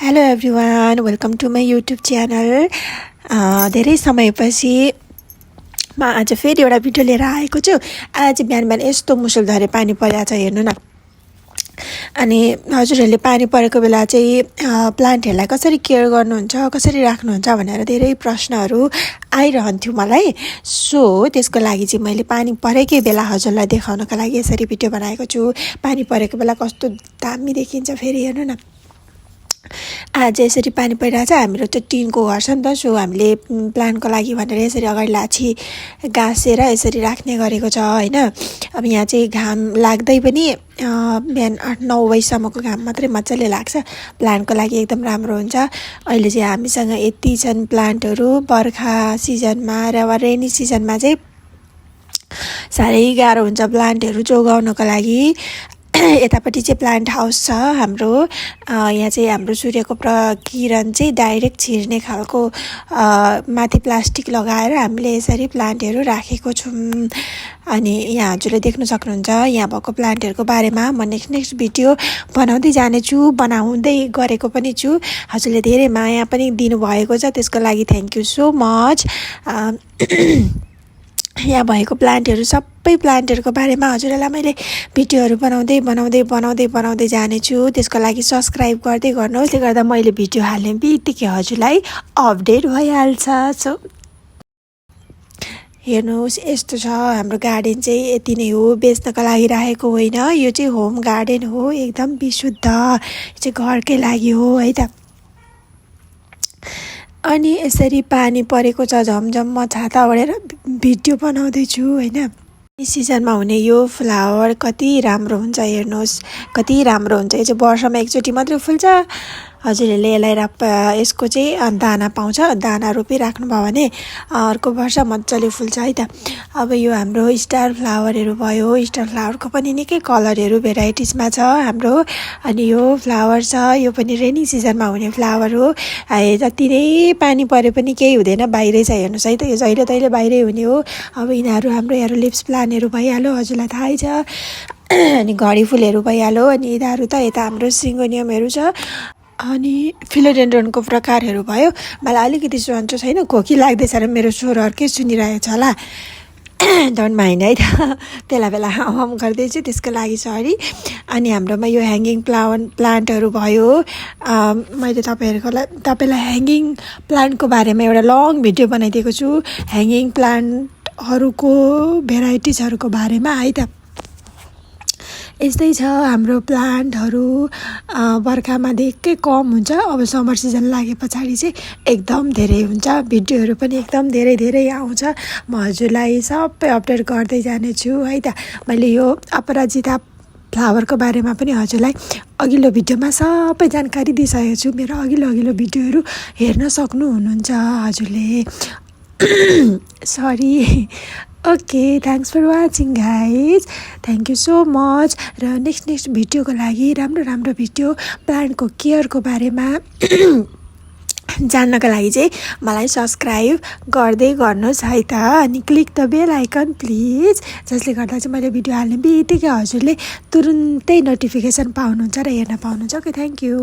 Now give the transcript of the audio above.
Hello everyone, welcome to my YouTube channel. धेरै समयपछि म आज फेरि एउटा भिडियो लिएर आएको छु। आज बिहान बिहान यस्तो मुसलधारे पानी परिरहेको छ, हेर्नु न। अनि हजुरहरूले पानी परेको बेला चाहिँ प्लान्टहरूलाई कसरी केयर गर्नुहुन्छ, कसरी राख्नुहुन्छ भनेर धेरै प्रश्नहरू आइरहन्थ्यो मलाई। सो त्यसको लागि चाहिँ मैले पानी परेकै बेला हजुरलाई देखाउनको लागि यसरी भिडियो बनाएको छु। पानी परेको बेला कस्तो दामी देखिन्छ फेरि, हेर्नु न। आज यसरी पानी परिरहेछ। हाम्रो चाहिँ टिनको घर छ नि त, सो हामीले प्लान्टको लागि भनेर यसरी अगाडि लाछी गाँसेर यसरी राख्ने गरेको छ होइन। अब यहाँ चाहिँ घाम लाग्दै पनि बिहान 8-9 बजीसम्मको घाम मात्रै मजाले लाग्छ, प्लान्टको लागि एकदम राम्रो हुन्छ। अहिले चाहिँ हामीसँग यति छन् प्लान्टहरू। बर्खा सिजनमा र रेनी सिजनमा चाहिँ साह्रै गाह्रो हुन्छ प्लान्टहरू जोगाउनको लागि। यतापट्टि चाहिँ प्लान्ट हाउस छ हाम्रो। यहाँ चाहिँ हाम्रो सूर्यको किरण चाहिँ डाइरेक्ट छिर्ने खालको माथि प्लास्टिक लगाएर हामीले यसरी प्लान्टहरू राखेको छौँ। अनि यहाँ हजुरले देख्न सक्नुहुन्छ यहाँ भएको प्लान्टहरूको बारेमा म नेक्स्ट भिडियो बनाउँदै जानेछु, बनाउँदै गरेको पनि छु। हजुरले धेरै माया पनि दिनुभएको छ, त्यसको लागि थ्याङ्क यू सो मच। यहाँ भएको प्लान्टहरू सबै प्लान्टहरूको बारेमा हजुरहरूलाई मैले भिडियोहरू बनाउँदै जानेछु। त्यसको लागि सब्सक्राइब गर्दै गर्नुहोस्। त्यसले गर्दा मैले भिडियो हाल्ने बित्तिकै हजुरलाई अपडेट भइहाल्छ। सो हेर्नुहोस्, यस्तो छ हाम्रो गार्डन चाहिँ। यति नै हो, बेच्नको लागि राखेको होइन। यो चाहिँ होम गार्डन हो, एकदम विशुद्ध। यो चाहिँ घरकै लागि हो है त। अनि यसरी पानी परेको छ झमझम, म छाता ओढेर भिडियो बनाउँदैछु होइन। सिजनमा हुने यो फ्लावर कति राम्रो हुन्छ, हेर्नुहोस् कति राम्रो हुन्छ। यो चाहिँ वर्षमा एकचोटि मात्रै फुल्छ। हजुरहरूले यसलाई यसको चाहिँ दाना पाउँछ, दाना रोपिराख्नुभयो भने अर्को वर्ष मजाले फुल्छ है त। अब यो हाम्रो स्टार फ्लावरहरू भयो, स्टार फ्लावरको पनि निकै कलरहरू भेराइटिजमा छ हाम्रो। अनि यो फ्लावर छ, यो पनि रेनी सिजनमा हुने फ्लावर हो। जति नै पानी परे पनि केही हुँदैन, बाहिरै छ हेर्नुहोस् है त। यो जहिले तहिले बाहिरै हुने हो। अब यिनीहरू हाम्रो यहाँ लिप्स प्लान्टहरू भइहाल्यो, हजुरलाई थाहै छ। अनि घडी फुलहरू भइहाल्यो। अनि यिनीहरू त यता हाम्रो सिङ्गोनियमहरू छ। अनि फिलोडेन्ड्रोनको प्रकारहरू भयो। मलाई अलिकति सन्चो छैन, खोकी लाग्दैछ र मेरो स्वर अर्कै सुनिरहेछ होला, डोन्ट माइन्ड है त। बेला बेला हम गर्दैछु, त्यसको लागि सरी। अनि हाम्रोमा यो ह्याङ्गिङ प्लान्टहरू भयो। मैले तपाईँलाई ह्याङ्गिङ प्लान्टको बारेमा एउटा लङ भिडियो बनाइदिएको छु, ह्याङ्गिङ प्लान्टहरूको भेराइटिजहरूको बारेमा है त। यस्तै छ हाम्रो प्लान्टहरू। बर्खामा निकै कम हुन्छ, अब समर सिजन लागे पछाडि चाहिँ एकदम धेरै हुन्छ। भिडियोहरू पनि एकदम धेरै आउँछ। म हजुरलाई सबै अपडेट गर्दै जानेछु है त। मैले यो अपराजिता फ्लावरको बारेमा पनि हजुरलाई अघिल्लो भिडियोमा सबै जानकारी दिइसकेको छु। मेरो अघिल्लो भिडियोहरू हेर्न सक्नुहुनुहुन्छ हजुरले। Sorry. Okay, thanks for watching guys, thank you so much. र नेक्स्ट भिडियोको लागि राम्रो भिडियो प्लान्टको केयरको बारेमा जान्नको लागि चाहिँ मलाई सब्सक्राइब गर्दै गर्नुहोस् है त। अनि click the bell icon please, जसले गर्दा चाहिँ मैले भिडियो हाल्ने बित्तिकै हजुरले तुरुन्तै नोटिफिकेसन पाउनुहुन्छ र हेर्न पाउनुहुन्छ। Okay, thank you.